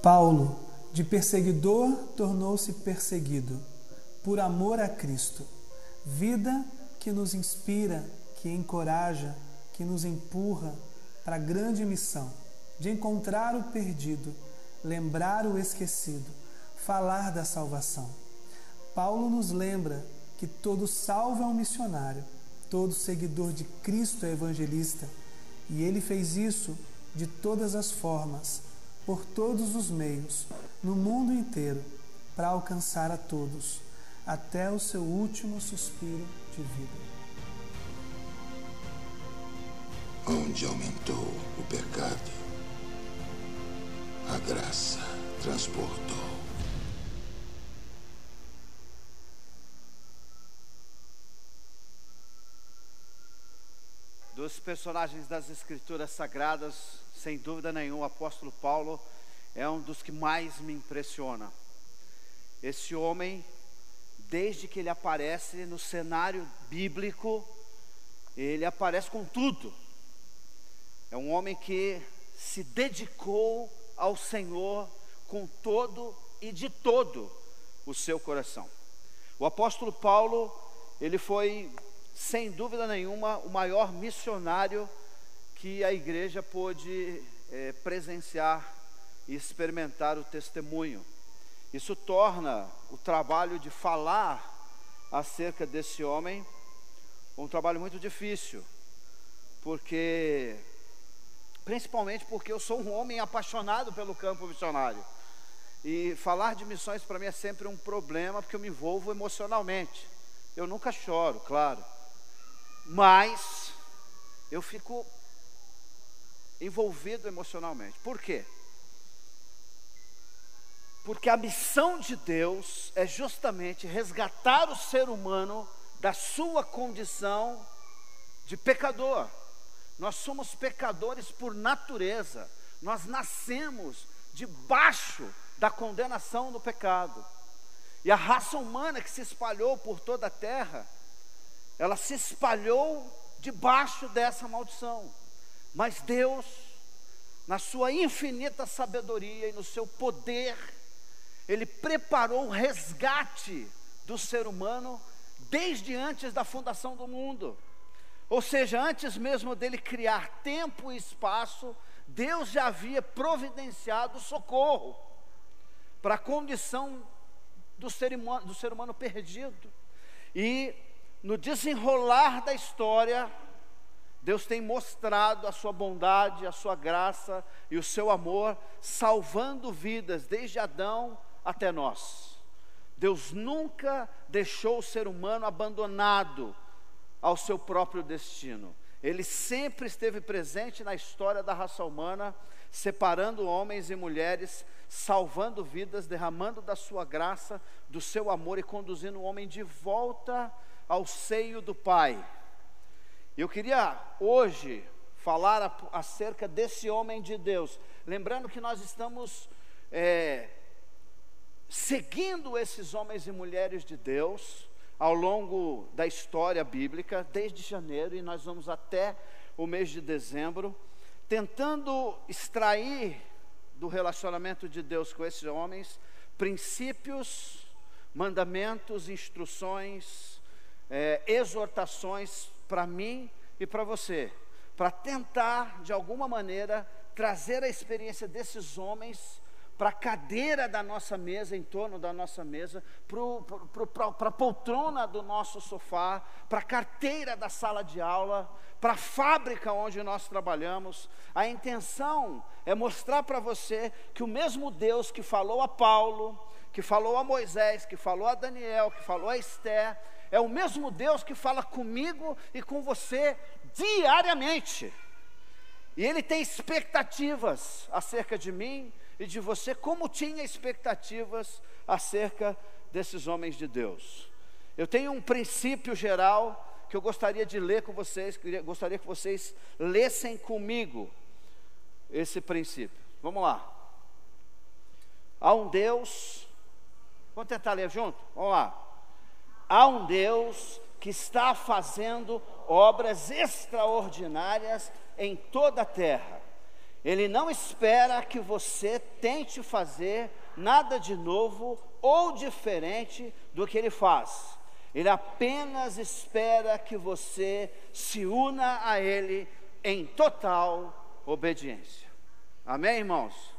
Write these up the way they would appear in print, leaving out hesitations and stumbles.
Paulo, de perseguidor, tornou-se perseguido, por amor a Cristo. Vida que nos inspira, que encoraja, que nos empurra para a grande missão de encontrar o perdido, lembrar o esquecido, falar da salvação. Paulo nos lembra que todo salvo é um missionário, todo seguidor de Cristo é evangelista, e ele fez isso de todas as formas, por todos os meios, no mundo inteiro, para alcançar a todos, até o seu último suspiro de vida. Onde aumentou o pecado, a graça transbordou. Dos personagens das Escrituras Sagradas, sem dúvida nenhuma, o apóstolo Paulo é um dos que mais me impressiona. Esse homem, desde que ele aparece no cenário bíblico, ele aparece com tudo. É um homem que se dedicou ao Senhor com todo e de todo o seu coração. O apóstolo Paulo, ele foi, sem dúvida nenhuma, o maior missionário que a igreja pôde presenciar e experimentar o testemunho. Isso torna o trabalho de falar acerca desse homem um trabalho muito difícil, principalmente porque eu sou um homem apaixonado pelo campo missionário. E falar de missões para mim é sempre um problema, porque eu me envolvo emocionalmente. Eu nunca choro, claro, mas eu fico envolvido emocionalmente. Por quê? Porque a missão de Deus é justamente resgatar o ser humano da sua condição de pecador. Nós somos pecadores por natureza. Nós nascemos debaixo da condenação do pecado. E a raça humana que se espalhou por toda a terra, ela se espalhou debaixo dessa maldição. Mas Deus, na sua infinita sabedoria e no seu poder, Ele preparou o resgate do ser humano desde antes da fundação do mundo. Ou seja, antes mesmo dele criar tempo e espaço, Deus já havia providenciado socorro para a condição do ser humano perdido. E no desenrolar da história, Deus tem mostrado a sua bondade, a sua graça e o seu amor, salvando vidas desde Adão até nós. Deus nunca deixou o ser humano abandonado ao seu próprio destino. Ele sempre esteve presente na história da raça humana, separando homens e mulheres, salvando vidas, derramando da sua graça, do seu amor e conduzindo o homem de volta ao seio do Pai. Eu queria hoje falar acerca desse homem de Deus, lembrando que nós estamos seguindo esses homens e mulheres de Deus ao longo da história bíblica, desde janeiro, e nós vamos até o mês de dezembro, tentando extrair do relacionamento de Deus com esses homens princípios, mandamentos, instruções, exortações para mim e para você, para tentar de alguma maneira trazer a experiência desses homens para a cadeira da nossa mesa, em torno da nossa mesa, para a poltrona do nosso sofá, para a carteira da sala de aula, para a fábrica onde nós trabalhamos. A intenção é mostrar para você que o mesmo Deus que falou a Paulo, que falou a Moisés, que falou a Daniel, que falou a Esther, é o mesmo Deus que fala comigo e com você diariamente. E Ele tem expectativas acerca de mim e de você, como tinha expectativas acerca desses homens de Deus. Eu tenho um princípio geral que eu gostaria de ler com vocês, gostaria que vocês lessem comigo esse princípio. Vamos lá. Há um Deus, vamos tentar ler junto? Vamos lá. Há um Deus que está fazendo obras extraordinárias em toda a terra. Ele não espera que você tente fazer nada de novo ou diferente do que Ele faz. Ele apenas espera que você se una a Ele em total obediência. Amém, irmãos?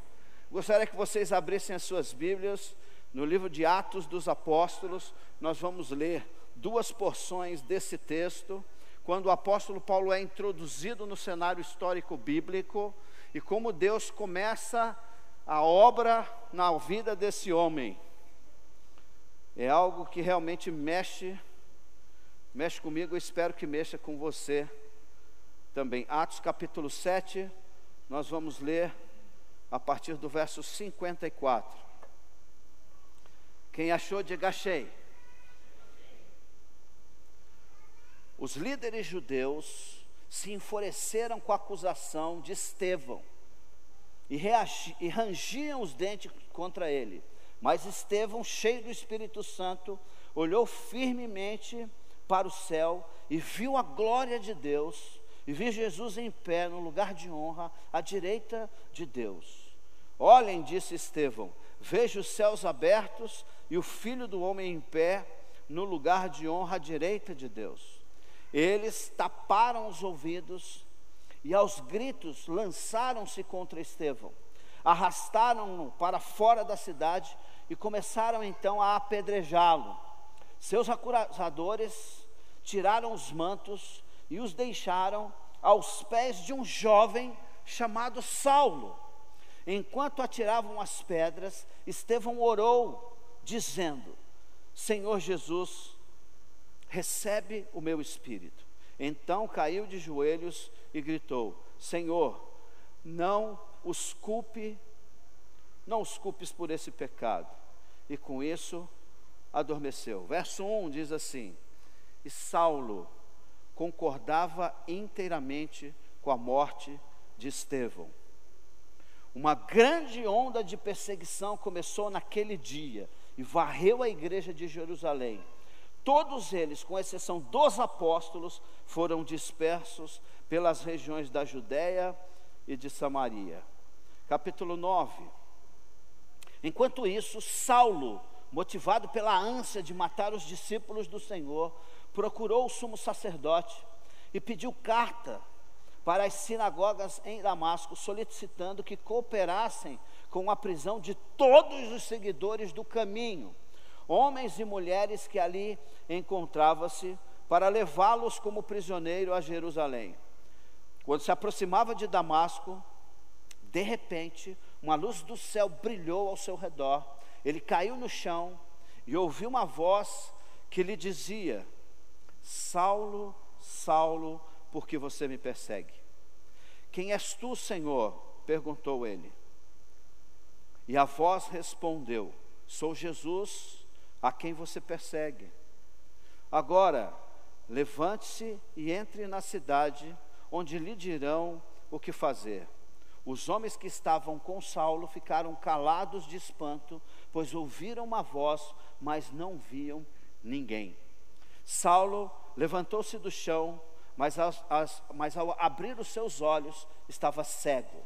Gostaria que vocês abrissem as suas Bíblias no livro de Atos dos Apóstolos. Nós vamos ler 2 porções desse texto, quando o apóstolo Paulo é introduzido no cenário histórico bíblico e como Deus começa a obra na vida desse homem. É algo que realmente mexe comigo, eu espero que mexa com você também. Atos capítulo 7, nós vamos ler a partir do verso 54. Quem achou, diga achei. Os líderes judeus se enfureceram com a acusação de Estevão e rangiam os dentes contra ele. Mas Estevão, cheio do Espírito Santo, olhou firmemente para o céu e viu a glória de Deus, e viu Jesus em pé no lugar de honra, à direita de Deus. Olhem, disse Estevão, vejo os céus abertos e o Filho do Homem em pé no lugar de honra à direita de Deus. Eles taparam os ouvidos e aos gritos lançaram-se contra Estevão, arrastaram-no para fora da cidade e começaram então a apedrejá-lo. Seus acusadores tiraram os mantos e os deixaram aos pés de um jovem chamado Saulo. Enquanto atiravam as pedras, Estevão orou, dizendo: Senhor Jesus, recebe o meu espírito. Então caiu de joelhos e gritou: Senhor, não os culpes por esse pecado. E com isso adormeceu. Verso 1 diz assim: E Saulo concordava inteiramente com a morte de Estevão. Uma grande onda de perseguição começou naquele dia e varreu a igreja de Jerusalém. Todos eles, com exceção dos apóstolos, foram dispersos pelas regiões da Judéia e de Samaria. Capítulo 9. Enquanto isso, Saulo, motivado pela ânsia de matar os discípulos do Senhor, procurou o sumo sacerdote e pediu carta para as sinagogas em Damasco, solicitando que cooperassem com a prisão de todos os seguidores do caminho, homens e mulheres que ali encontravam-se, para levá-los como prisioneiro a Jerusalém. Quando se aproximava de Damasco, de repente, uma luz do céu brilhou ao seu redor. Ele caiu no chão e ouviu uma voz que lhe dizia: Saulo, Saulo, por que você me persegue? Quem és tu, Senhor? Perguntou ele. E a voz respondeu: Sou Jesus, a quem você persegue. Agora, levante-se e entre na cidade, onde lhe dirão o que fazer. Os homens que estavam com Saulo ficaram calados de espanto, pois ouviram uma voz, mas não viam ninguém. Saulo levantou-se do chão, mas ao abrir os seus olhos, estava cego.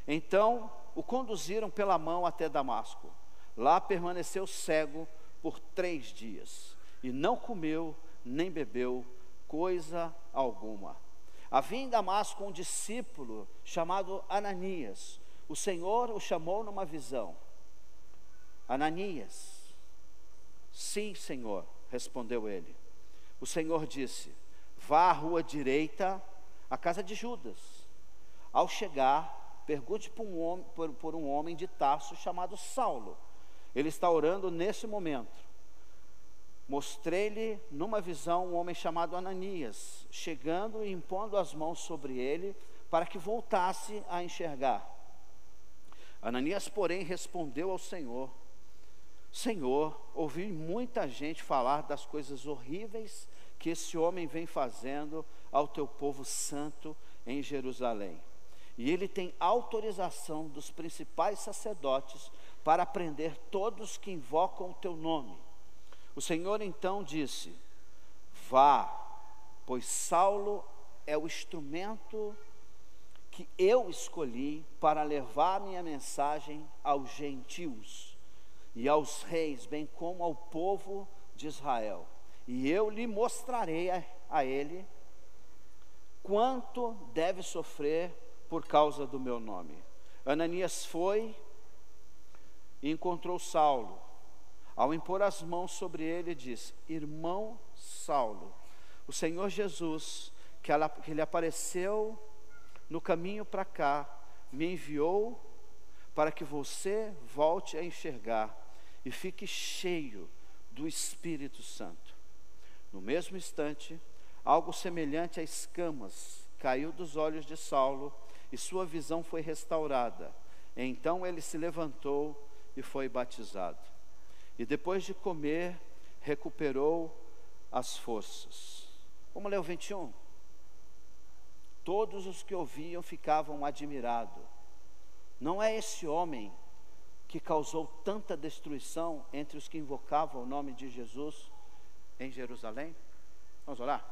Então o conduziram pela mão até Damasco. Lá permaneceu cego por 3 dias, e não comeu nem bebeu coisa alguma. Havia em Damasco um discípulo chamado Ananias. O Senhor o chamou numa visão. Ananias. Sim, Senhor, respondeu ele. O Senhor disse: vá à rua direita, à casa de Judas. Ao chegar, pergunte por um homem de Tarso chamado Saulo. Ele está orando nesse momento. Mostrei-lhe numa visão um homem chamado Ananias, chegando e impondo as mãos sobre ele, para que voltasse a enxergar. Ananias, porém, respondeu ao Senhor: Senhor, ouvi muita gente falar das coisas horríveis que esse homem vem fazendo ao teu povo santo em Jerusalém. E ele tem autorização dos principais sacerdotes para prender todos que invocam o teu nome. O Senhor então disse: vá, pois Saulo é o instrumento que eu escolhi para levar minha mensagem aos gentios e aos reis, bem como ao povo de Israel. E eu lhe mostrarei a ele quanto deve sofrer por causa do meu nome. Ananias foi e encontrou Saulo. Ao impor as mãos sobre ele, disse: irmão Saulo, o Senhor Jesus, que lhe apareceu no caminho para cá, me enviou para que você volte a enxergar e fique cheio do Espírito Santo. No mesmo instante, algo semelhante a escamas caiu dos olhos de Saulo e sua visão foi restaurada. Então ele se levantou e foi batizado. E depois de comer, recuperou as forças. Vamos ler o 21? Todos os que ouviam ficavam admirados. Não é esse homem que causou tanta destruição entre os que invocavam o nome de Jesus em Jerusalém? Vamos orar?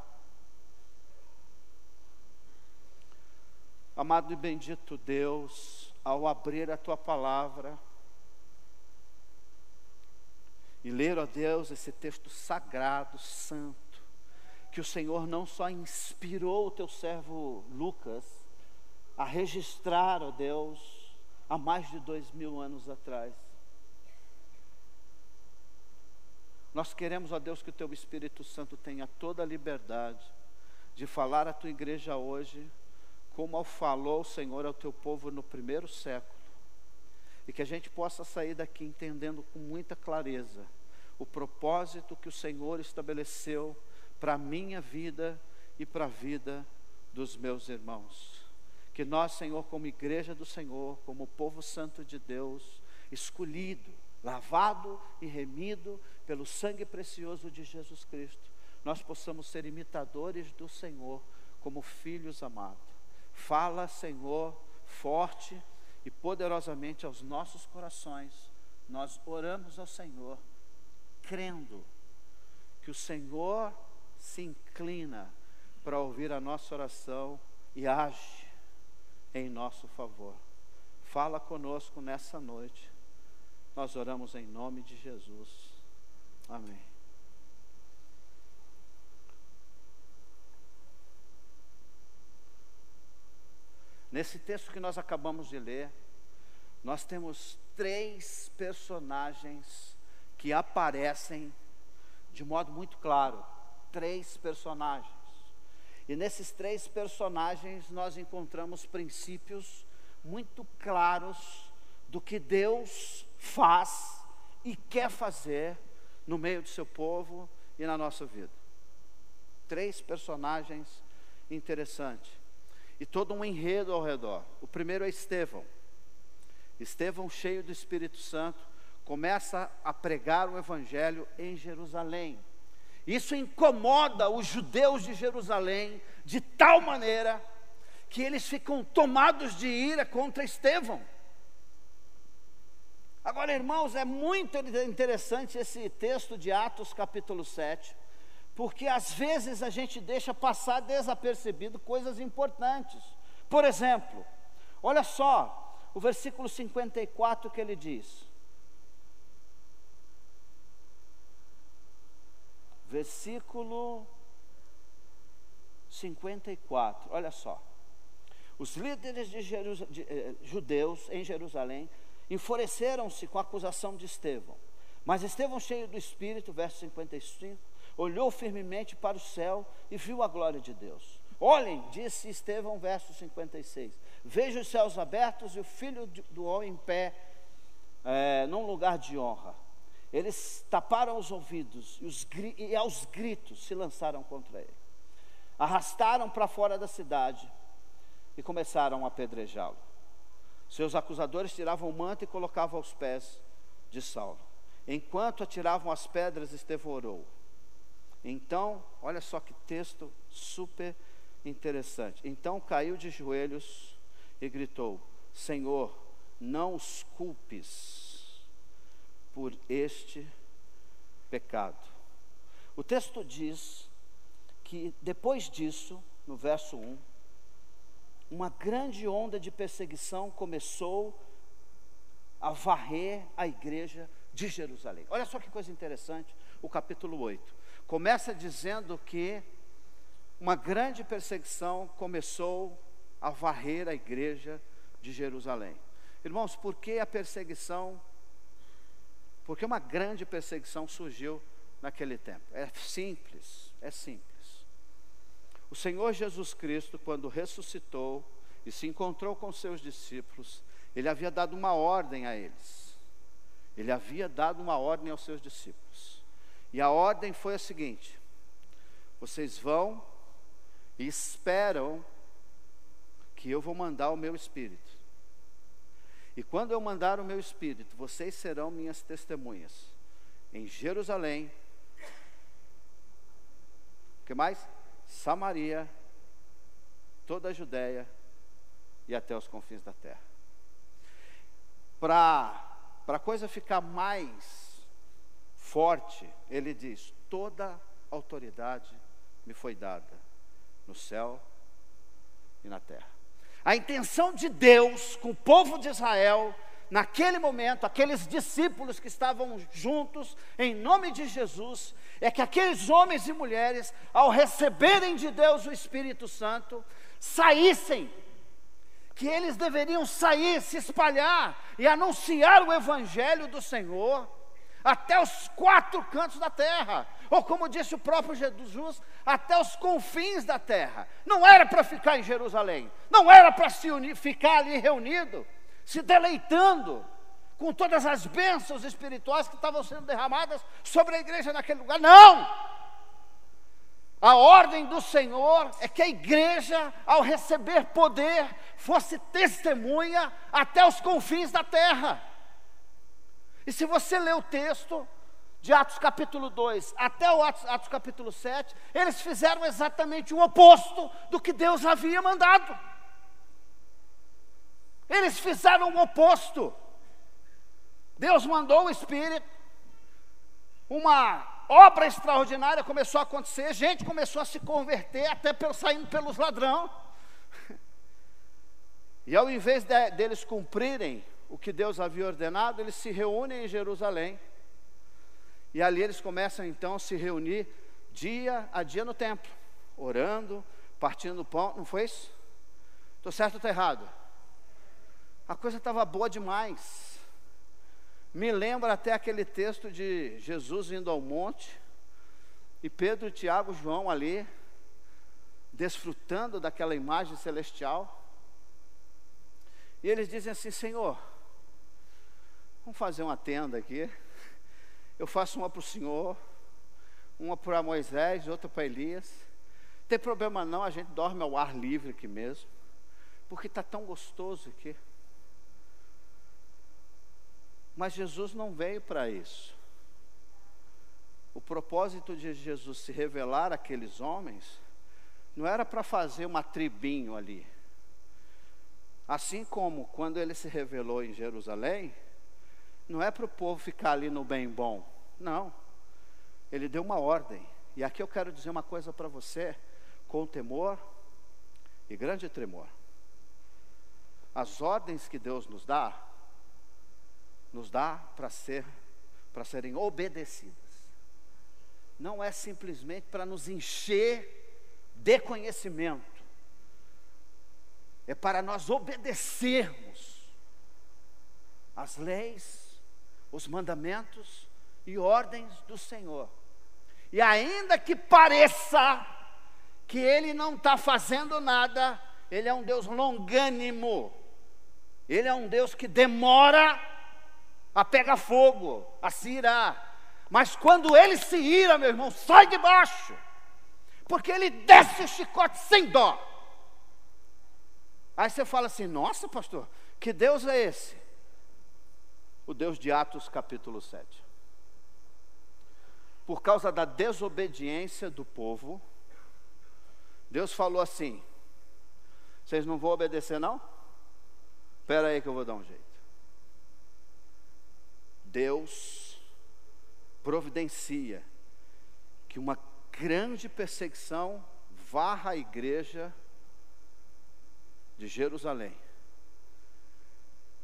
Amado e bendito Deus, ao abrir a Tua palavra e ler, ó Deus, esse texto sagrado, santo, que o Senhor não só inspirou o Teu servo Lucas a registrar, ó Deus, há mais de 2000 anos atrás. Nós queremos, ó Deus, que o Teu Espírito Santo tenha toda a liberdade de falar à Tua igreja hoje, como falou o Senhor ao Teu povo no primeiro século, e que a gente possa sair daqui entendendo com muita clareza o propósito que o Senhor estabeleceu para a minha vida e para a vida dos meus irmãos. Que nós, Senhor, como igreja do Senhor, como povo santo de Deus, escolhido, lavado e remido pelo sangue precioso de Jesus Cristo, nós possamos ser imitadores do Senhor como filhos amados. Fala, Senhor, forte e poderosamente aos nossos corações. Nós oramos ao Senhor, crendo que o Senhor se inclina para ouvir a nossa oração e age em nosso favor. Fala conosco nessa noite. Nós oramos em nome de Jesus. Amém. Nesse texto que nós acabamos de ler, nós temos 3 personagens que aparecem de modo muito claro. 3 personagens. E nesses 3 personagens nós encontramos princípios muito claros do que Deus faz e quer fazer no meio do seu povo e na nossa vida. 3 personagens interessantes. E todo um enredo ao redor. O primeiro é Estevão. Estevão, cheio do Espírito Santo, começa a pregar o Evangelho em Jerusalém. Isso incomoda os judeus de Jerusalém de tal maneira que eles ficam tomados de ira contra Estevão. Agora, irmãos, é muito interessante esse texto de Atos capítulo 7, porque às vezes a gente deixa passar desapercebido coisas importantes. Por exemplo, olha só o versículo 54 que ele diz. Versículo 54, olha só. Os líderes de judeus em Jerusalém enfureceram-se com a acusação de Estevão. Mas Estevão, cheio do Espírito, verso 55, olhou firmemente para o céu e viu a glória de Deus. Olhem, disse Estevão, verso 56, vejo os céus abertos e o Filho do Homem em pé num lugar de honra. Eles taparam os ouvidos e aos gritos se lançaram contra ele. Arrastaram para fora da cidade e começaram a apedrejá-lo. Seus acusadores tiravam o manto e colocavam aos pés de Saulo. Enquanto atiravam as pedras, Estevão orou. Então, olha só que texto super interessante. Então caiu de joelhos e gritou: Senhor, não os culpes por este pecado. O texto diz que depois disso, no verso 1, uma grande onda de perseguição começou a varrer a igreja de Jerusalém. Olha só que coisa interessante, o capítulo 8. Começa dizendo que uma grande perseguição começou a varrer a igreja de Jerusalém. Irmãos, por que a perseguição? Porque uma grande perseguição surgiu naquele tempo. É simples. O Senhor Jesus Cristo, quando ressuscitou e se encontrou com seus discípulos, Ele havia dado uma ordem a eles. Ele havia dado uma ordem aos seus discípulos. E a ordem foi a seguinte: vocês vão e esperam que eu vou mandar o meu Espírito. E quando eu mandar o meu Espírito, vocês serão minhas testemunhas em Jerusalém. O que mais? Samaria, toda a Judéia e até os confins da terra. Para a coisa ficar mais forte, ele diz: toda autoridade me foi dada no céu e na terra. A intenção de Deus com o povo de Israel, naquele momento, aqueles discípulos que estavam juntos, em nome de Jesus, é que aqueles homens e mulheres, ao receberem de Deus o Espírito Santo, saíssem, que eles deveriam sair, se espalhar e anunciar o Evangelho do Senhor até os quatro cantos da terra, ou como disse o próprio Jesus, até os confins da terra. Não era para ficar em Jerusalém, não era para ficar ali reunido, se deleitando com todas as bênçãos espirituais que estavam sendo derramadas sobre a igreja naquele lugar. Não! A ordem do Senhor é que a igreja, ao receber poder, fosse testemunha até os confins da terra. E se você ler o texto de Atos capítulo 2 até o Atos capítulo 7, eles fizeram exatamente o oposto do que Deus havia mandado. Eles fizeram o oposto. Deus mandou o Espírito, uma obra extraordinária começou a acontecer, gente começou a se converter, até saindo pelos ladrões. E ao invés deles cumprirem o que Deus havia ordenado, eles se reúnem em Jerusalém. E ali eles começam então a se reunir dia a dia no templo, orando, partindo pão. Não foi isso? Estou certo ou estou errado? A coisa estava boa demais. Me lembra até aquele texto de Jesus indo ao monte, e Pedro, Tiago, João ali, desfrutando daquela imagem celestial. E eles dizem assim: Senhor, vamos fazer uma tenda aqui. Eu faço uma para o Senhor, uma para Moisés, outra para Elias. Não tem problema não, a gente dorme ao ar livre aqui mesmo, porque está tão gostoso aqui. Mas Jesus não veio para isso. O propósito de Jesus se revelar àqueles homens não era para fazer uma tribinho ali. Assim como quando ele se revelou em Jerusalém, não é para o povo ficar ali no bem bom. Não. Ele deu uma ordem. E aqui eu quero dizer uma coisa para você, com temor e grande tremor. As ordens que Deus nos dá para serem obedecidas. Não é simplesmente para nos encher de conhecimento. É para nós obedecermos as leis, os mandamentos e ordens do Senhor. E ainda que pareça que Ele não está fazendo nada, Ele é um Deus longânimo. Ele é um Deus que demora a pegar fogo, a se irar. Mas quando Ele se ira, meu irmão, sai de baixo, porque Ele desce o chicote sem dó. Aí você fala assim: nossa, pastor, que Deus é esse? O Deus de Atos capítulo 7. Por causa da desobediência do povo, Deus falou assim: vocês não vão obedecer não? Espera aí que eu vou dar um jeito. Deus providencia que uma grande perseguição varra a igreja de Jerusalém,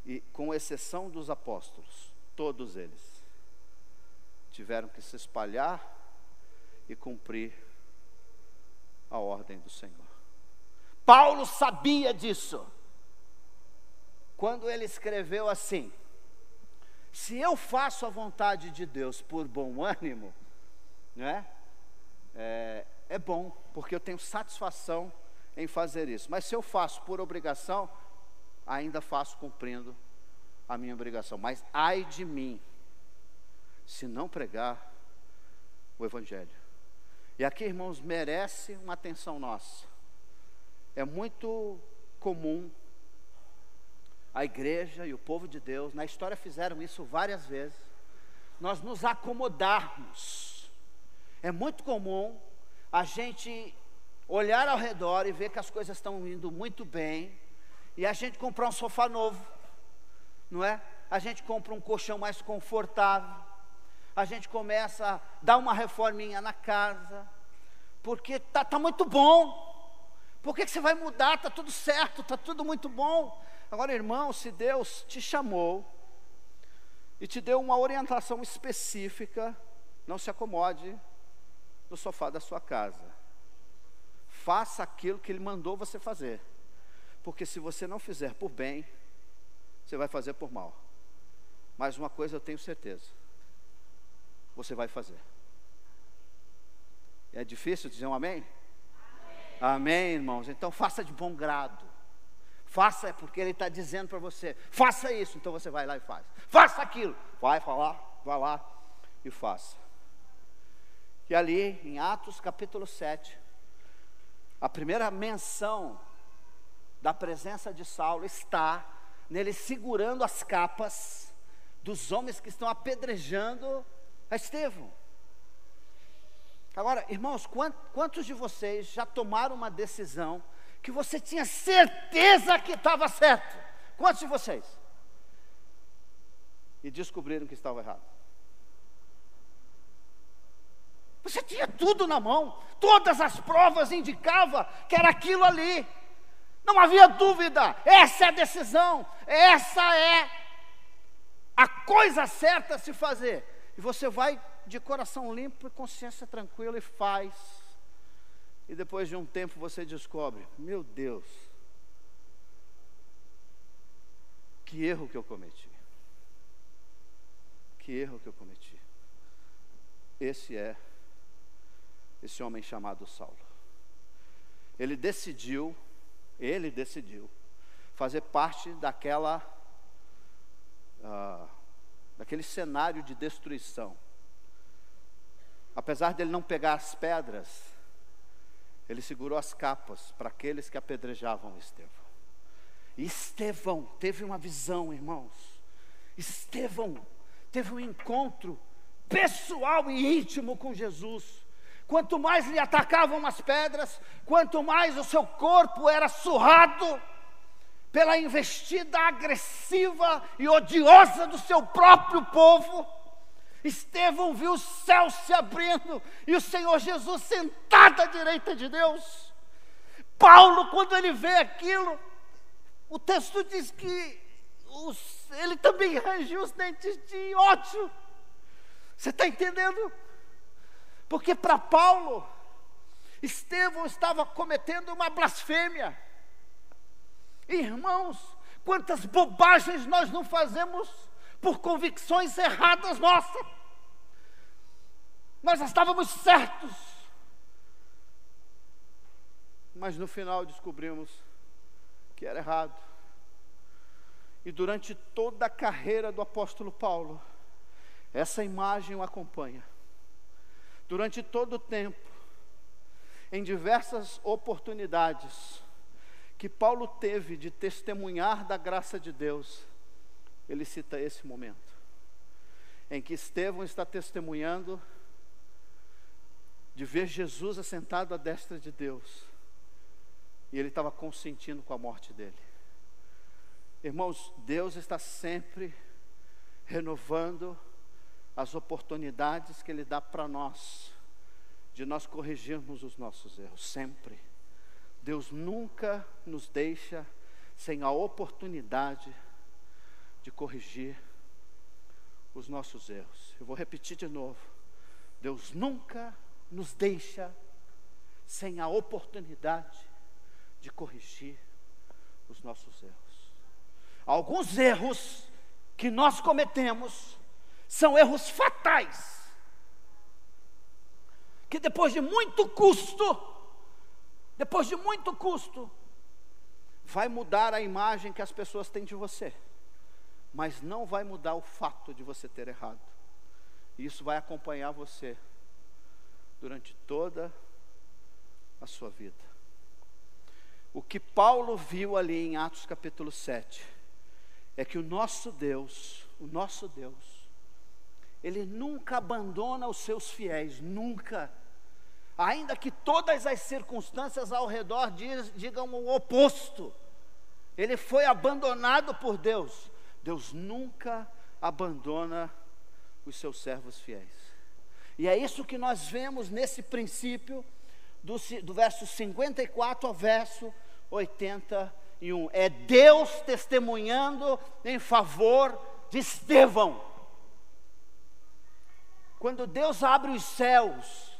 e com exceção dos apóstolos, todos eles tiveram que se espalhar e cumprir a ordem do Senhor. Paulo sabia disso, quando ele escreveu assim: se eu faço a vontade de Deus por bom ânimo, né? É bom, porque eu tenho satisfação em fazer isso. Mas se eu faço por obrigação, ainda faço cumprindo a minha obrigação. Mas ai de mim, se não pregar o Evangelho. E aqui, irmãos, merece uma atenção nossa. É muito comum a igreja e o povo de Deus, na história fizeram isso várias vezes, nós nos acomodarmos. É muito comum a gente olhar ao redor e ver que as coisas estão indo muito bem, e a gente comprar um sofá novo, não é? A gente compra um colchão mais confortável, a gente começa a dar uma reforminha na casa, porque tá muito bom. Por que você vai mudar? Está tudo certo, está tudo muito bom. Agora, irmão, se Deus te chamou e te deu uma orientação específica, não se acomode no sofá da sua casa. Faça aquilo que Ele mandou você fazer, porque se você não fizer por bem, você vai fazer por mal. Mas uma coisa eu tenho certeza: você vai fazer. É difícil dizer um amém? Amém, irmãos. Então faça de bom grado. Faça porque Ele está dizendo para você: faça isso. Então você vai lá e faz. Faça aquilo. Vai lá e faça. E ali em Atos capítulo 7, a primeira menção da presença de Saulo está nele segurando as capas dos homens que estão apedrejando a Estevão. Agora, irmãos, quantos de vocês já tomaram uma decisão que você tinha certeza que estava certo? Quantos de vocês? E descobriram que estava errado? Você tinha tudo na mão, todas as provas indicavam que era aquilo ali. Não havia dúvida, essa é a decisão, essa é a coisa certa a se fazer. E você vai de coração limpo e consciência tranquila e faz. E depois de um tempo você descobre: meu Deus, que erro que eu cometi. Que erro que eu cometi. Esse homem chamado Saulo. Ele decidiu fazer parte daquele cenário de destruição. Apesar de ele não pegar as pedras, ele segurou as capas para aqueles que apedrejavam Estevão. E Estevão teve uma visão, irmãos. Estevão teve um encontro pessoal e íntimo com Jesus. Quanto mais lhe atacavam as pedras, quanto mais o seu corpo era surrado pela investida agressiva e odiosa do seu próprio povo, Estevão viu os céus se abrindo e o Senhor Jesus sentado à direita de Deus. Paulo, quando ele vê aquilo, o texto diz que ele também rangiu os dentes de ódio. Você está entendendo? Porque para Paulo, Estevão estava cometendo uma blasfêmia. Irmãos, quantas bobagens nós não fazemos por convicções erradas nossas. Nós estávamos certos, mas no final descobrimos que era errado. E durante toda a carreira do apóstolo Paulo, essa imagem o acompanha. Durante todo o tempo, em diversas oportunidades que Paulo teve de testemunhar da graça de Deus, ele cita esse momento, em que Estevão está testemunhando de ver Jesus assentado à destra de Deus, e ele estava consentindo com a morte dele. Irmãos, Deus está sempre renovando as oportunidades que Ele dá para nós, de nós corrigirmos os nossos erros, sempre. Deus nunca nos deixa sem a oportunidade de corrigir os nossos erros. Eu vou repetir de novo. Deus nunca nos deixa sem a oportunidade de corrigir os nossos erros. Alguns erros que nós cometemos são erros fatais, que depois de muito custo, vai mudar a imagem que as pessoas têm de você, mas não vai mudar o fato de você ter errado. E isso vai acompanhar você durante toda a sua vida. O que Paulo viu ali em Atos capítulo 7, é que o nosso Deus, Ele nunca abandona os seus fiéis, nunca. Ainda que todas as circunstâncias ao redor digam o oposto. Ele foi abandonado por Deus. Deus nunca abandona os seus servos fiéis. E é isso que nós vemos nesse princípio, do verso 54 ao verso 81. É Deus testemunhando em favor de Estevão. Quando Deus abre os céus,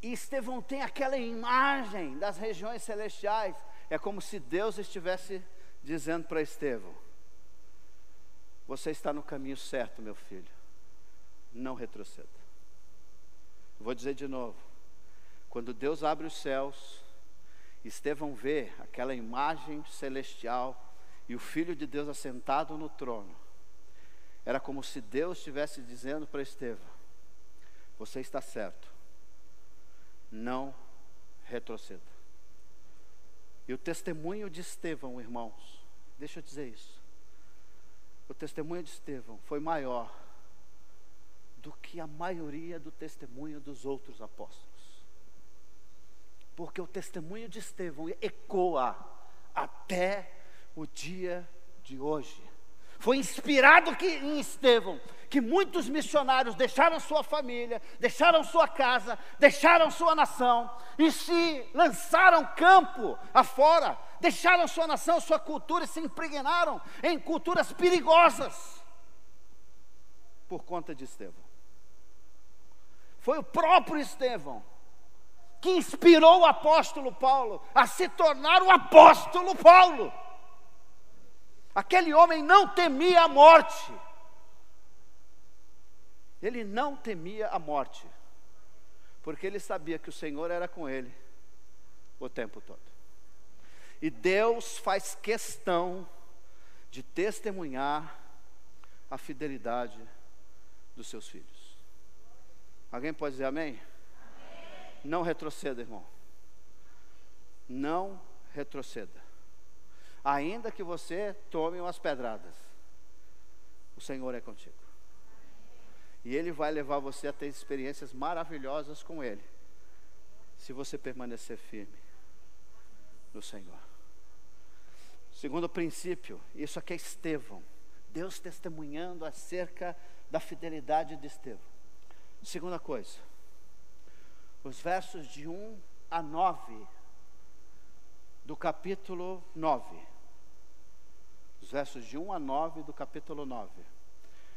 e Estevão tem aquela imagem das regiões celestiais, é como se Deus estivesse dizendo para Estevão: você está no caminho certo, meu filho, não retroceda. Vou dizer de novo. Quando Deus abre os céus, Estevão vê aquela imagem celestial e o Filho de Deus assentado no trono. Era como se Deus estivesse dizendo para Estevão: você está certo, não retroceda. E o testemunho de Estevão, irmãos, deixa eu dizer isso, o testemunho de Estevão foi maior do que a maioria do testemunho dos outros apóstolos, porque o testemunho de Estevão ecoa até o dia de hoje. Foi inspirado em Estevão que muitos missionários deixaram sua família, deixaram sua casa, deixaram sua nação e se lançaram campo afora, deixaram sua nação, sua cultura e se impregnaram em culturas perigosas por conta de Estevão. Foi o próprio Estevão que inspirou o apóstolo Paulo a se tornar o apóstolo Paulo. Aquele homem não temia a morte. Ele não temia a morte, porque ele sabia que o Senhor era com ele o tempo todo. E Deus faz questão de testemunhar a fidelidade dos seus filhos. Alguém pode dizer amém? Amém. Não retroceda, irmão. Não retroceda. Ainda que você tome umas pedradas, o Senhor é contigo. E Ele vai levar você a ter experiências maravilhosas com Ele, se você permanecer firme no Senhor. Segundo princípio, isso aqui é Estevão, Deus testemunhando acerca da fidelidade de Estevão. Segunda coisa, os versos de 1 a 9 do capítulo 9. Os versos de 1 a 9 do capítulo 9.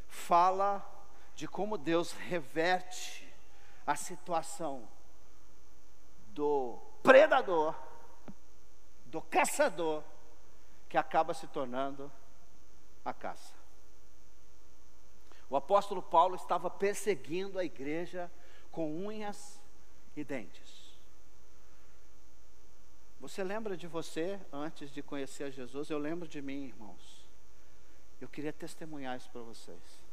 Fala de como Deus reverte a situação do predador, do caçador, que acaba se tornando a caça. O apóstolo Paulo estava perseguindo a igreja com unhas e dentes. Você lembra de você antes de conhecer a Jesus? Eu lembro de mim, irmãos. Eu queria testemunhar isso para vocês.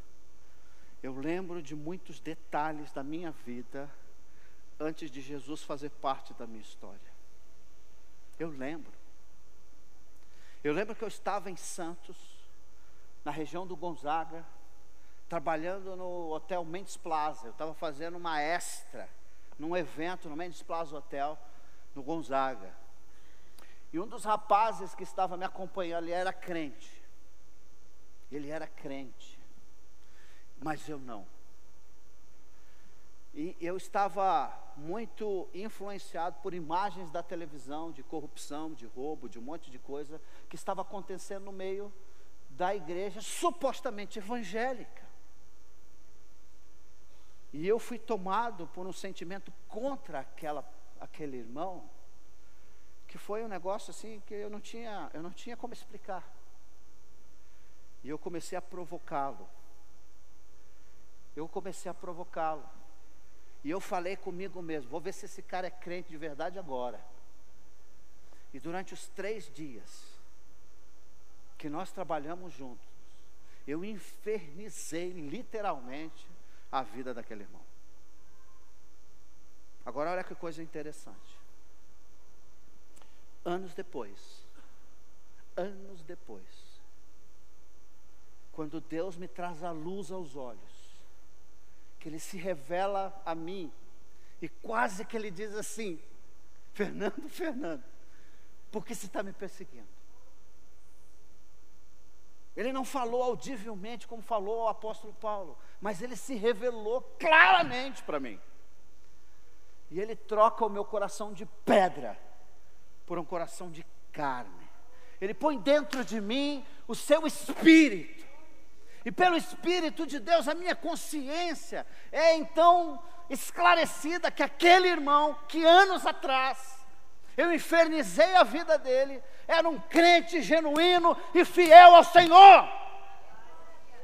Eu lembro de muitos detalhes da minha vida antes de Jesus fazer parte da minha história. Eu lembro que eu estava em Santos, na região do Gonzaga, trabalhando no Hotel Mendes Plaza. Eu estava fazendo uma extra num evento no Mendes Plaza Hotel, no Gonzaga. E um dos rapazes que estava me acompanhando ali era crente. Ele era crente, mas eu não. E eu estava muito influenciado por imagens da televisão, de corrupção, de roubo, de um monte de coisa que estava acontecendo no meio da igreja supostamente evangélica. E eu fui tomado por um sentimento contra aquele irmão, que foi um negócio assim que eu não tinha como explicar. E eu comecei a provocá-lo. E eu falei comigo mesmo, vou ver se esse cara é crente de verdade agora. E durante os 3 dias que nós trabalhamos juntos, eu infernizei literalmente a vida daquele irmão. Agora olha que coisa interessante. Anos depois, quando Deus me traz a luz aos olhos, que Ele se revela a mim, e quase que Ele diz assim: Fernando, por que você está me perseguindo? Ele não falou audivelmente como falou ao apóstolo Paulo, mas Ele se revelou claramente para mim. E Ele troca o meu coração de pedra por um coração de carne. Ele põe dentro de mim o seu espírito. E pelo Espírito de Deus, a minha consciência é então esclarecida que aquele irmão, que anos atrás eu infernizei a vida dele, era um crente genuíno e fiel ao Senhor.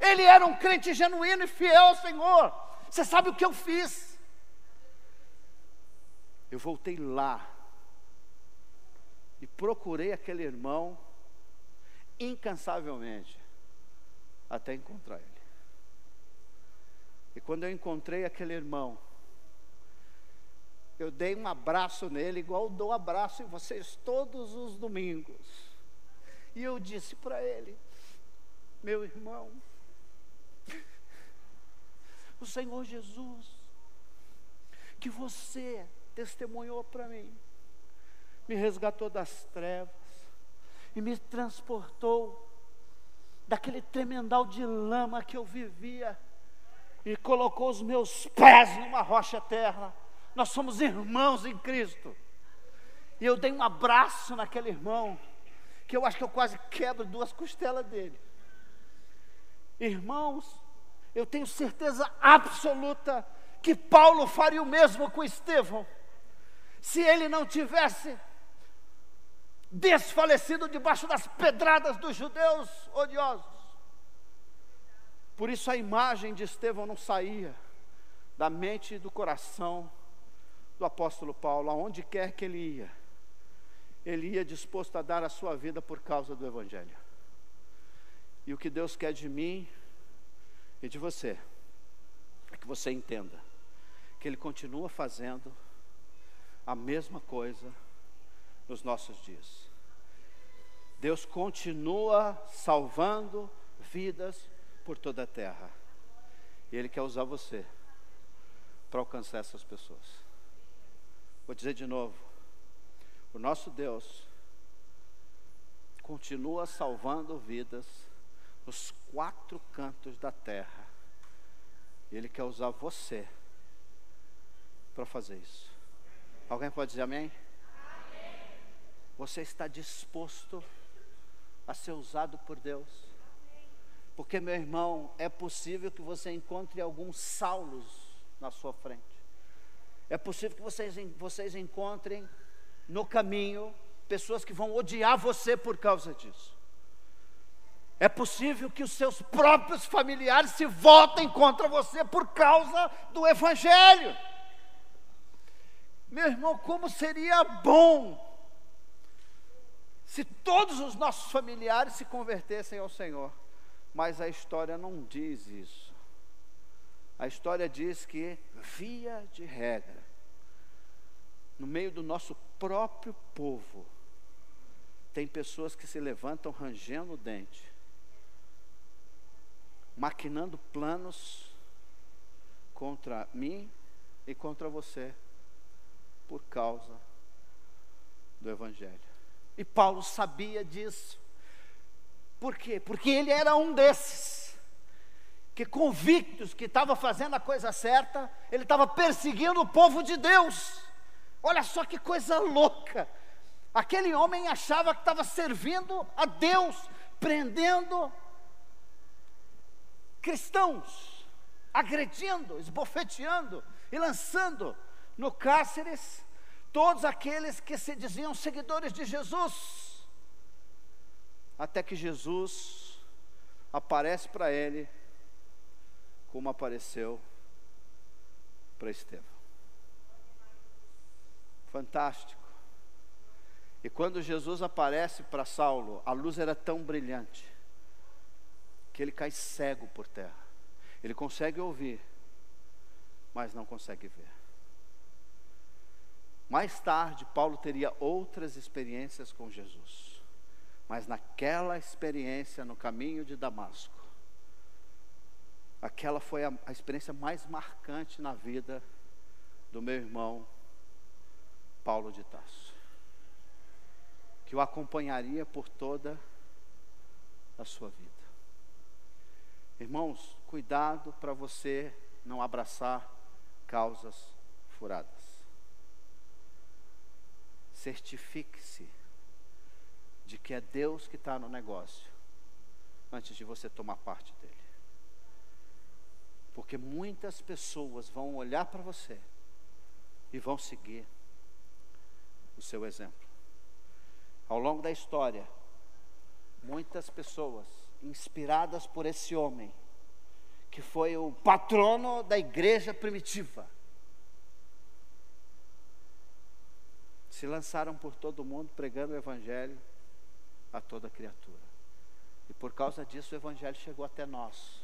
Ele era um crente genuíno e fiel ao Senhor. Você sabe o que eu fiz? Eu voltei lá e procurei aquele irmão incansavelmente, até encontrar ele. E quando eu encontrei aquele irmão, eu dei um abraço nele, igual eu dou abraço em vocês todos os domingos. E eu disse para ele: meu irmão, o Senhor Jesus, que você testemunhou para mim, me resgatou das trevas e me transportou daquele tremendal de lama que eu vivia, e colocou os meus pés numa rocha eterna. Nós somos irmãos em Cristo. E eu dei um abraço naquele irmão, que eu acho que eu quase quebro 2 costelas dele. Irmãos, eu tenho certeza absoluta que Paulo faria o mesmo com Estevão, se ele não tivesse desfalecido debaixo das pedradas dos judeus odiosos. Por isso a imagem de Estevão não saía da mente e do coração do apóstolo Paulo. Aonde quer que ele ia disposto a dar a sua vida por causa do Evangelho. E o que Deus quer de mim e de você é que você entenda que Ele continua fazendo a mesma coisa nos nossos dias. Deus continua salvando vidas por toda a terra. E Ele quer usar você para alcançar essas pessoas. Vou dizer de novo: o nosso Deus continua salvando vidas nos 4 cantos da terra. E Ele quer usar você para fazer isso. Alguém pode dizer amém? Amém. Você está disposto a ser usado por Deus? Porque, meu irmão, é possível que você encontre alguns Saulos na sua frente. É possível que vocês encontrem no caminho pessoas que vão odiar você por causa disso. É possível que os seus próprios familiares se voltem contra você por causa do Evangelho. Meu irmão, como seria bom se todos os nossos familiares se convertessem ao Senhor. Mas a história não diz isso. A história diz que, via de regra, no meio do nosso próprio povo, tem pessoas que se levantam rangendo o dente, maquinando planos contra mim e contra você, por causa do Evangelho. E Paulo sabia disso. Por quê? Porque ele era um desses. que convictos que estava fazendo a coisa certa, ele estava perseguindo o povo de Deus. Olha só que coisa louca. Aquele homem achava que estava servindo a Deus, prendendo cristãos, agredindo, esbofeteando e lançando no cárceres todos aqueles que se diziam seguidores de Jesus. Até que Jesus aparece para ele, como apareceu para Estevão. Fantástico. E quando Jesus aparece para Saulo, a luz era tão brilhante que ele cai cego por terra. Ele consegue ouvir, mas não consegue ver. Mais tarde, Paulo teria outras experiências com Jesus. Mas naquela experiência no caminho de Damasco, aquela foi a experiência mais marcante na vida do meu irmão Paulo de Tarso, que o acompanharia por toda a sua vida. Irmãos, cuidado para você não abraçar causas furadas. Certifique-se de que é Deus que está no negócio, antes de você tomar parte dele. Porque muitas pessoas vão olhar para você e vão seguir o seu exemplo. Ao longo da história, muitas pessoas inspiradas por esse homem, que foi o patrono da igreja primitiva, se lançaram por todo mundo pregando o evangelho a toda criatura. E por causa disso o evangelho chegou até nós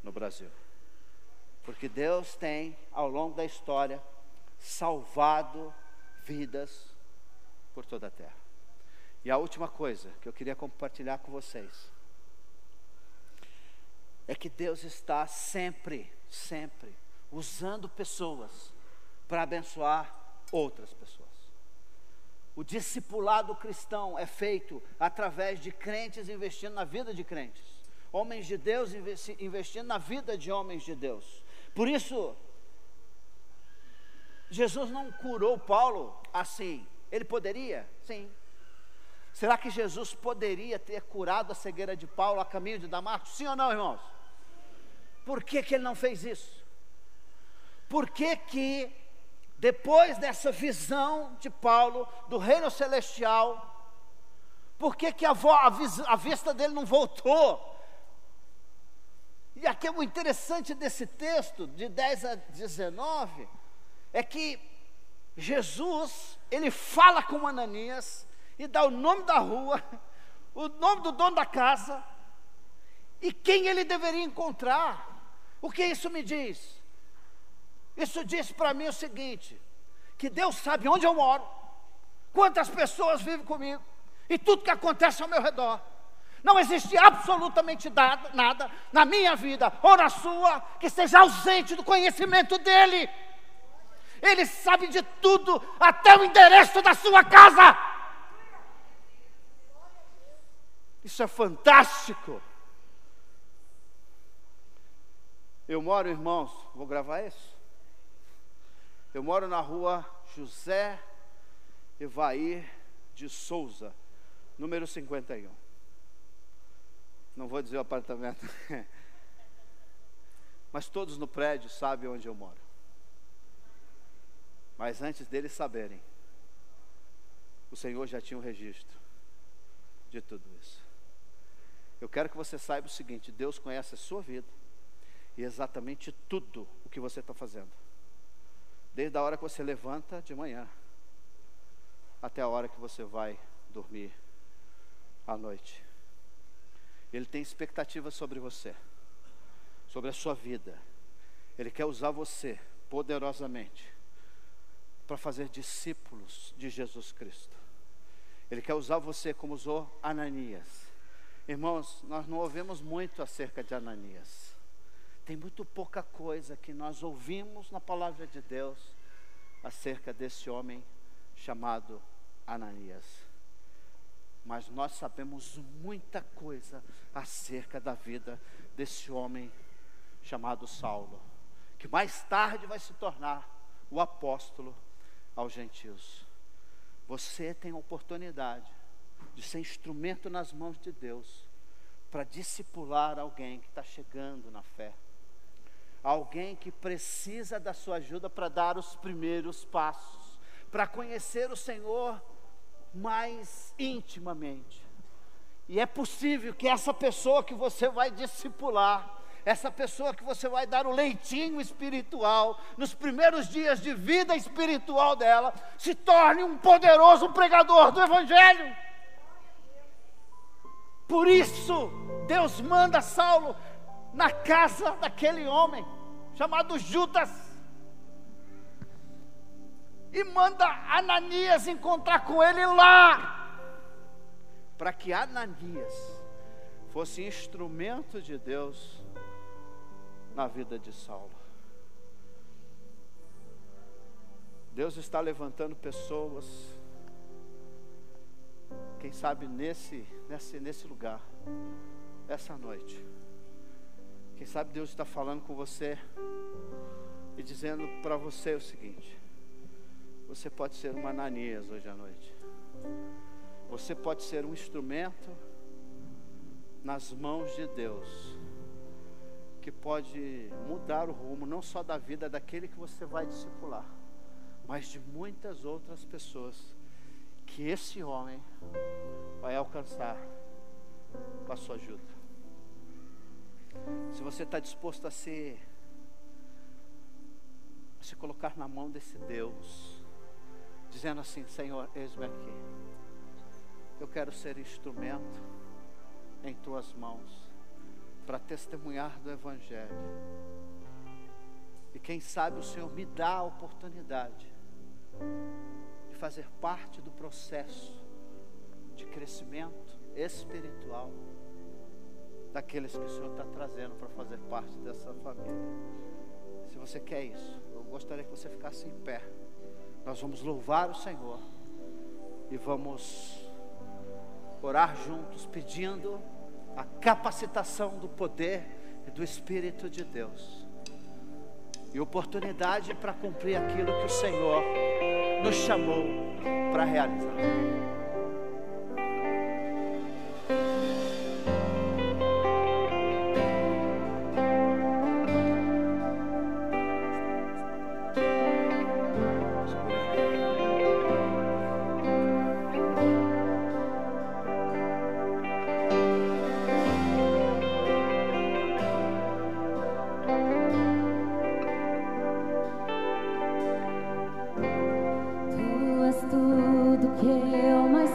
no Brasil. Porque Deus tem, ao longo da história, salvado vidas por toda a terra. E a última coisa que eu queria compartilhar com vocês é que Deus está sempre usando pessoas para abençoar outras pessoas. O discipulado cristão é feito através de crentes investindo na vida de crentes, homens de Deus investindo na vida de homens de Deus. Por isso, Jesus não curou Paulo assim. Ele poderia? Sim. Será que Jesus poderia ter curado a cegueira de Paulo a caminho de Damasco? Sim ou não, irmãos? Por que ele não fez isso? Por que depois dessa visão de Paulo do reino celestial, por que a vista dele não voltou? E aqui o interessante desse texto, de 10 a 19, é que Jesus, ele fala com Ananias e dá o nome da rua, o nome do dono da casa e quem ele deveria encontrar. O que isso me diz? Isso diz para mim o seguinte: que Deus sabe onde eu moro, quantas pessoas vivem comigo e tudo que acontece ao meu redor. Não existe absolutamente nada na minha vida ou na sua que esteja ausente do conhecimento dEle. Ele sabe de tudo, até o endereço da sua casa. Isso é fantástico. Eu moro, irmãos, vou gravar isso. Eu moro na rua José Evair de Souza, número 51. Não vou dizer o apartamento. Mas todos no prédio sabem onde eu moro. Mas antes deles saberem, o Senhor já tinha um registro de tudo isso. Eu quero que você saiba o seguinte: Deus conhece a sua vida e exatamente tudo o que você está fazendo, desde a hora que você levanta de manhã até a hora que você vai dormir à noite. Ele tem expectativas sobre você, sobre a sua vida. Ele quer usar você poderosamente para fazer discípulos de Jesus Cristo. Ele quer usar você como usou Ananias. Irmãos, nós não ouvimos muito acerca de Ananias. Tem muito pouca coisa que nós ouvimos na palavra de Deus acerca desse homem chamado Ananias. Mas nós sabemos muita coisa acerca da vida desse homem chamado Saulo, que mais tarde vai se tornar o apóstolo aos gentios. Você tem a oportunidade de ser instrumento nas mãos de Deus para discipular alguém que está chegando na fé, alguém que precisa da sua ajuda para dar os primeiros passos, para conhecer o Senhor mais intimamente. E é possível que essa pessoa que você vai discipular, essa pessoa que você vai dar o leitinho espiritual, nos primeiros dias de vida espiritual dela, se torne um poderoso pregador do Evangelho. Por isso, Deus manda Saulo na casa daquele homem, chamado Judas, e manda Ananias encontrar com ele lá, para que Ananias fosse instrumento de Deus na vida de Saulo. Deus está levantando pessoas, quem sabe nesse lugar, essa noite. Quem sabe Deus está falando com você e dizendo para você o seguinte: você pode ser uma Ananias hoje à noite. Você pode ser um instrumento nas mãos de Deus, que pode mudar o rumo, não só da vida daquele que você vai discipular, mas de muitas outras pessoas, que esse homem vai alcançar com a sua ajuda. Se você está disposto a se colocar na mão desse Deus, dizendo assim: Senhor, eis-me aqui, eu quero ser instrumento em tuas mãos, para testemunhar do Evangelho. E quem sabe o Senhor me dá a oportunidade de fazer parte do processo de crescimento espiritual daqueles que o Senhor está trazendo para fazer parte dessa família. Se você quer isso, eu gostaria que você ficasse em pé. Nós vamos louvar o Senhor e vamos orar juntos, pedindo a capacitação do poder e do Espírito de Deus, e oportunidade para cumprir aquilo que o Senhor nos chamou para realizar. Tudo que eu mais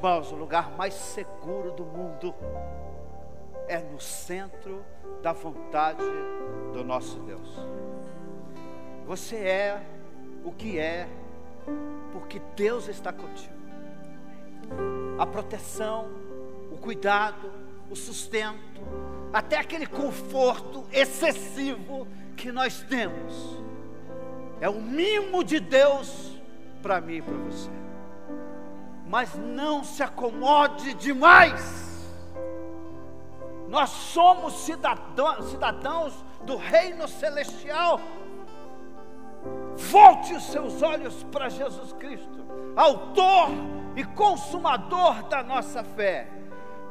Irmãos, o lugar mais seguro do mundo é no centro da vontade do nosso Deus. Você é o que é, porque Deus está contigo. A proteção, o cuidado, o sustento, até aquele conforto excessivo que nós temos, é o mimo de Deus para mim e para você. Mas não se acomode demais. Nós somos cidadãos do reino celestial. Volte os seus olhos para Jesus Cristo, autor e consumador da nossa fé,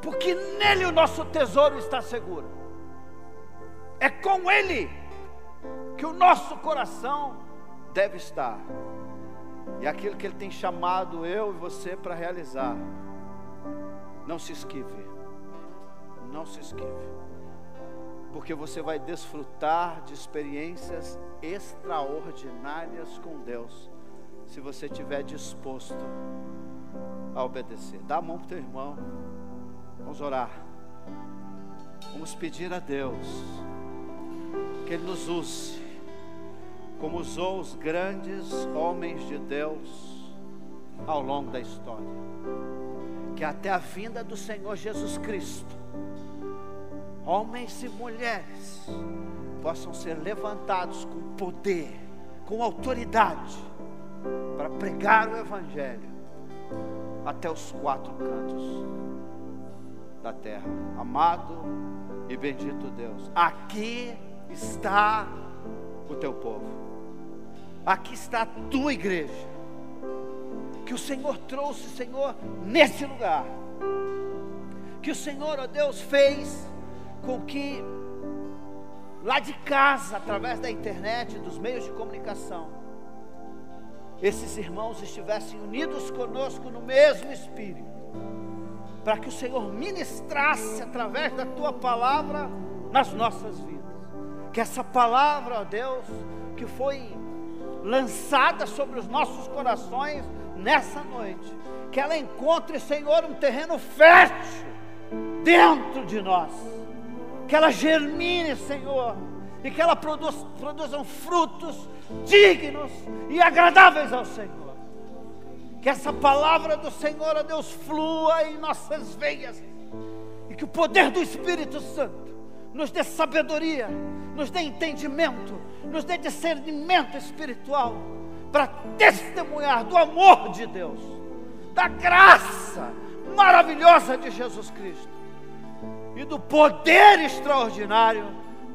porque nele o nosso tesouro está seguro. É com ele que o nosso coração deve estar. E aquilo que ele tem chamado eu e você para realizar, não se esquive. Não se esquive, porque você vai desfrutar de experiências extraordinárias com Deus, se você estiver disposto a obedecer. Dá a mão para o teu irmão, vamos orar, vamos pedir a Deus que Ele nos use, como usou os grandes homens de Deus ao longo da história, que até a vinda do Senhor Jesus Cristo, homens e mulheres possam ser levantados com poder, com autoridade, para pregar o Evangelho até os quatro cantos da terra. Amado e bendito Deus, aqui está o teu povo, aqui está a tua igreja, que o Senhor trouxe, Senhor, nesse lugar, que o Senhor, ó Deus, fez com que lá de casa, através da internet, dos meios de comunicação, esses irmãos estivessem unidos conosco no mesmo Espírito, para que o Senhor ministrasse através da tua palavra nas nossas vidas. Que essa palavra, ó Deus, que foi lançada sobre os nossos corações nessa noite, que ela encontre, Senhor, um terreno fértil dentro de nós, que ela germine, Senhor, e que ela produzam frutos dignos e agradáveis ao Senhor. Que essa palavra do Senhor, ó Deus, flua em nossas veias, e que o poder do Espírito Santo nos dê sabedoria, nos dê entendimento, nos dê discernimento espiritual, para testemunhar do amor de Deus, da graça maravilhosa de Jesus Cristo e do poder extraordinário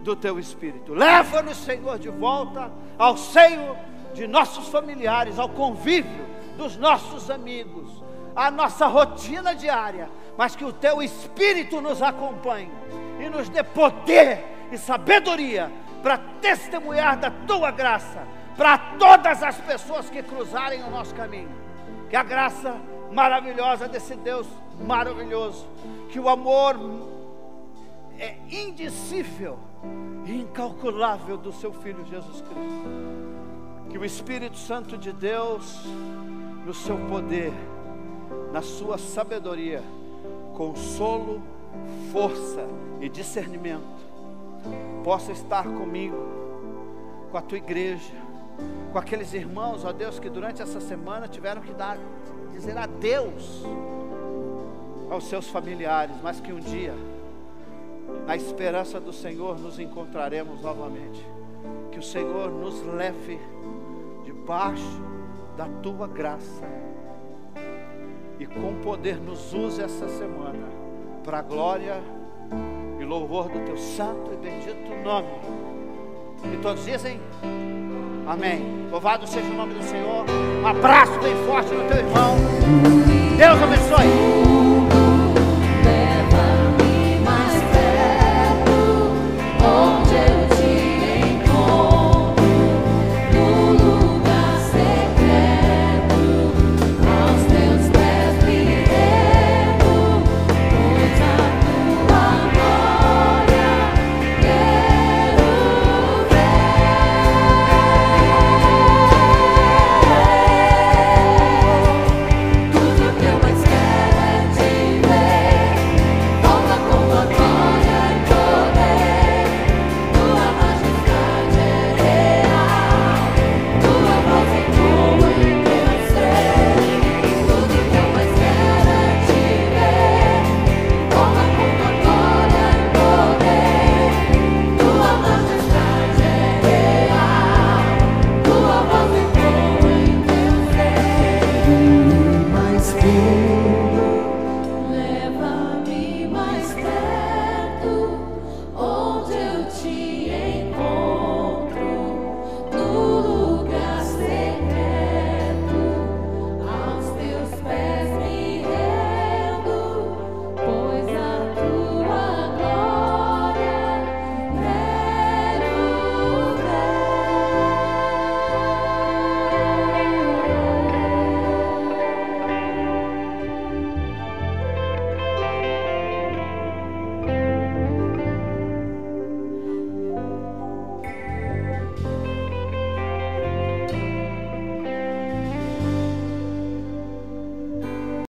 do teu Espírito. Leva-nos, Senhor, de volta ao seio de nossos familiares, ao convívio dos nossos amigos, à nossa rotina diária, mas que o teu Espírito nos acompanhe e nos dê poder e sabedoria para testemunhar da tua graça para todas as pessoas que cruzarem o nosso caminho. Que a graça maravilhosa desse Deus maravilhoso, que o amor é indicível e incalculável do seu Filho Jesus Cristo, que o Espírito Santo de Deus, no seu poder, na sua sabedoria, consolo, força e discernimento, possa estar comigo, com a tua igreja, com aqueles irmãos, ó Deus, que durante essa semana tiveram que dizer adeus aos seus familiares, mas que um dia, na esperança do Senhor, nos encontraremos novamente. Que o Senhor nos leve debaixo da tua graça e com poder nos use essa semana para a glória e louvor do teu santo e bendito nome. E todos dizem amém. Louvado seja o nome do Senhor. Um abraço bem forte no teu irmão. Deus abençoe.